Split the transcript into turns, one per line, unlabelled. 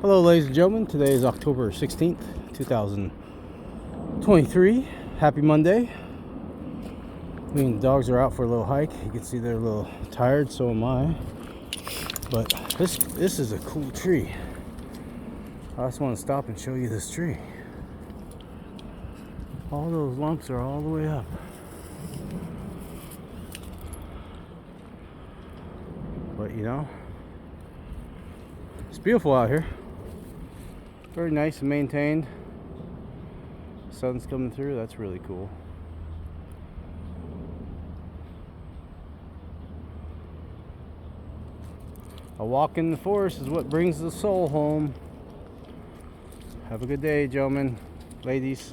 Hello, ladies and gentlemen. Today is October 16th, 2023. Happy Monday. Me and the dogs are out for a little hike. You can see they're a little tired, so am I. But this is a cool tree. I just want to stop and show you this tree. All those lumps are all the way up. But you know, it's beautiful out here. Very nice and maintained. Sun's coming through. That's really cool. A walk in the forest is what brings the soul home. Have a good day, gentlemen, ladies.